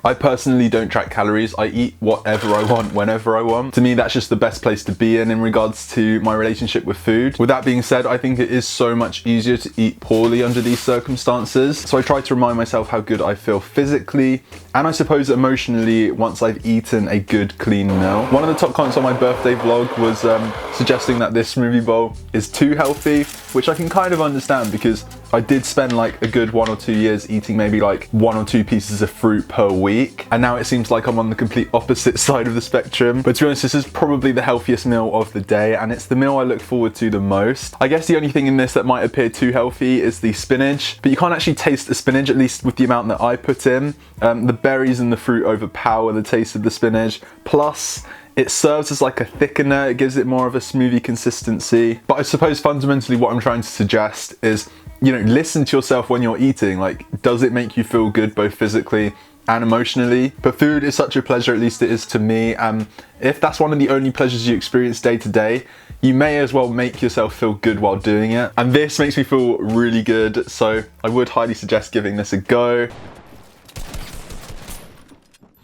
I personally don't track calories. I eat whatever I want, whenever I want. To me, that's just the best place to be in regards to my relationship with food. With that being said, I think it is so much easier to eat poorly under these circumstances. So I try to remind myself how good I feel physically and I suppose emotionally once I've eaten a good clean meal. One of the top comments on my birthday vlog was suggesting that this smoothie bowl is too healthy, which I can kind of understand because I did spend like a good 1 or 2 years eating maybe like 1 or 2 pieces of fruit per week, and now it seems like I'm on the complete opposite side of the spectrum. But to be honest, this is probably the healthiest meal of the day, and it's the meal I look forward to the most. I guess the only thing in this that might appear too healthy is the spinach, but you can't actually taste the spinach, at least with the amount that I put in. The berries and the fruit overpower the taste of the spinach, plus it serves as like a thickener. It gives it more of a smoothie consistency. But I suppose fundamentally what I'm trying to suggest is, you know, listen to yourself when you're eating. Like, does it make you feel good both physically and emotionally? But food is such a pleasure, at least it is to me. And if that's one of the only pleasures you experience day to day, you may as well make yourself feel good while doing it. And this makes me feel really good. So I would highly suggest giving this a go.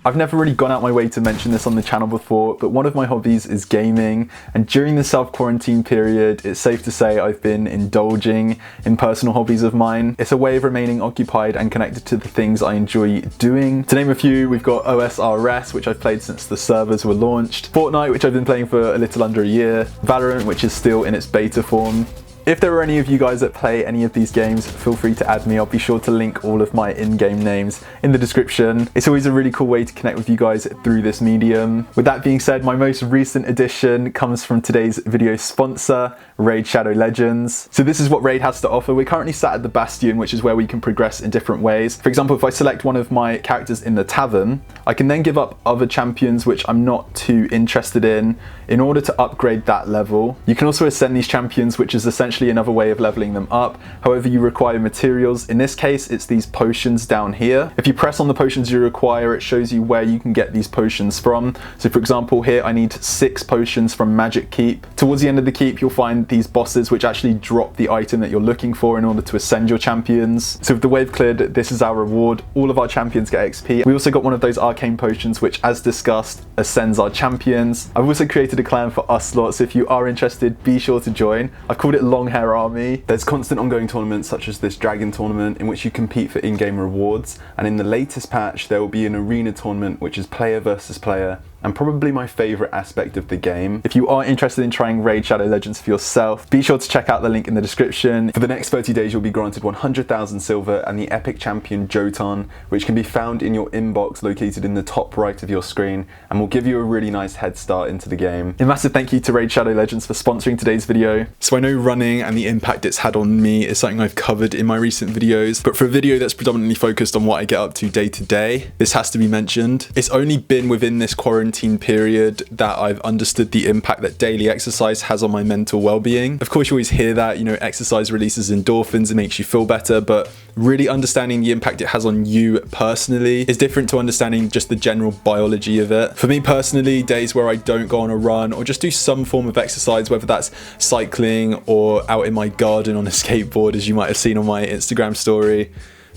I've never really gone out my way to mention this on the channel before, but one of my hobbies is gaming, and during the self-quarantine period, it's safe to say I've been indulging in personal hobbies of mine. It's a way of remaining occupied and connected to the things I enjoy doing. To name a few, we've got osrs, which I've played since the servers were launched, Fortnite, which I've been playing for a little under a year, Valorant, which is still in its beta form. If there are any of you guys that play any of these games, feel free to add me. I'll be sure to link all of my in-game names in the description. It's always a really cool way to connect with you guys through this medium. With that being said, my most recent addition comes from today's video sponsor, Raid Shadow Legends. So this is what Raid has to offer. We're currently sat at the Bastion, which is where we can progress in different ways. For example, if I select one of my characters in the tavern, I can then give up other champions which I'm not too interested in order to upgrade that level. You can also ascend these champions, which is essentially another way of leveling them up. However, you require materials. In this case, it's these potions down here. If you press on the potions you require, it shows you where you can get these potions from. So for example, here I need 6 potions from Magic Keep. Towards the end of the keep, you'll find these bosses which actually drop the item that you're looking for in order to ascend your champions. So with the wave cleared, this is our reward. All of our champions get XP. We also got one of those arcane potions, which as discussed, ascends our champions. I've also created a clan for us lot, so if you are interested, be sure to join. I've called it Long Hair Army. There's constant ongoing tournaments such as this dragon tournament in which you compete for in-game rewards, and in the latest patch there will be an arena tournament which is player versus player, and probably my favourite aspect of the game. If you are interested in trying Raid Shadow Legends for yourself, be sure to check out the link in the description. For the next 30 days you'll be granted 100,000 silver and the epic champion Jotun, which can be found in your inbox located in the top right of your screen, and will give you a really nice head start into the game. A massive thank you to Raid Shadow Legends for sponsoring today's video. So I know running and the impact it's had on me is something I've covered in my recent videos, but for a video that's predominantly focused on what I get up to day to day, this has to be mentioned. It's only been within this quarantine period that I've understood the impact that daily exercise has on my mental well-being. Of course, you always hear that, you know, exercise releases endorphins, it makes you feel better, but really understanding the impact it has on you personally is different to understanding just the general biology of it. For me personally, days where I don't go on a run or just do some form of exercise, whether that's cycling or out in my garden on a skateboard, as you might have seen on my Instagram story,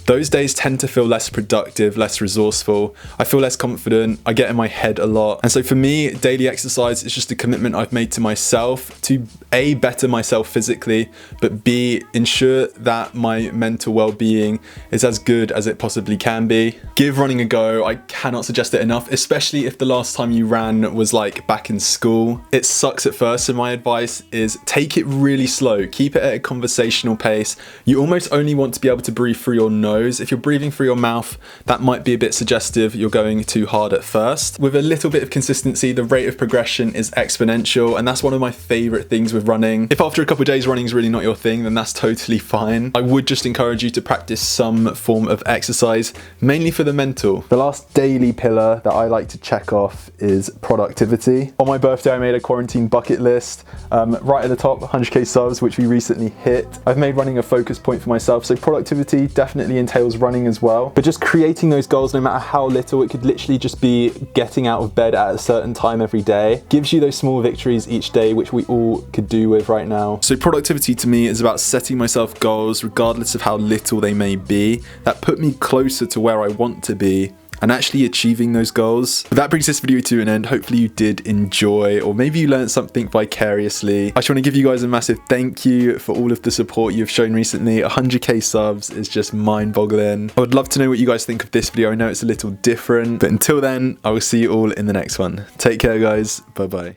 those days tend to feel less productive, less resourceful. I feel less confident, I get in my head a lot. And so for me, daily exercise is just a commitment I've made to myself to A, better myself physically, but B, ensure that my mental well-being is as good as it possibly can be. Give running a go, I cannot suggest it enough, especially if the last time you ran was like back in school. It sucks at first, so my advice is take it really slow, keep it at a conversational pace. You almost only want to be able to breathe through your nose. If you're breathing through your mouth, that might be a bit suggestive you're going too hard at first. With a little bit of consistency, the rate of progression is exponential, and that's one of my favorite things with running. If after a couple of days running is really not your thing, then that's totally fine. I would just encourage you to practice some form of exercise, mainly for the mental. The last daily pillar that I like to check off is productivity. On my birthday, I made a quarantine bucket list. Right at the top, 100k subs, which we recently hit. I've made running a focus point for myself, so productivity definitely entails running as well, but just creating those goals, no matter how little, it could literally just be getting out of bed at a certain time every day, gives you those small victories each day, which we all could do with right now. So productivity to me is about setting myself goals, regardless of how little they may be, that put me closer to where I want to be, and actually achieving those goals. But that brings this video to an end. Hopefully you did enjoy, or maybe you learned something vicariously. I just want to give you guys a massive thank you for all of the support you've shown recently. 100k subs is just mind-boggling. I would love to know what you guys think of this video. I know it's a little different, but until then, I will see you all in the next one. Take care, guys. Bye bye.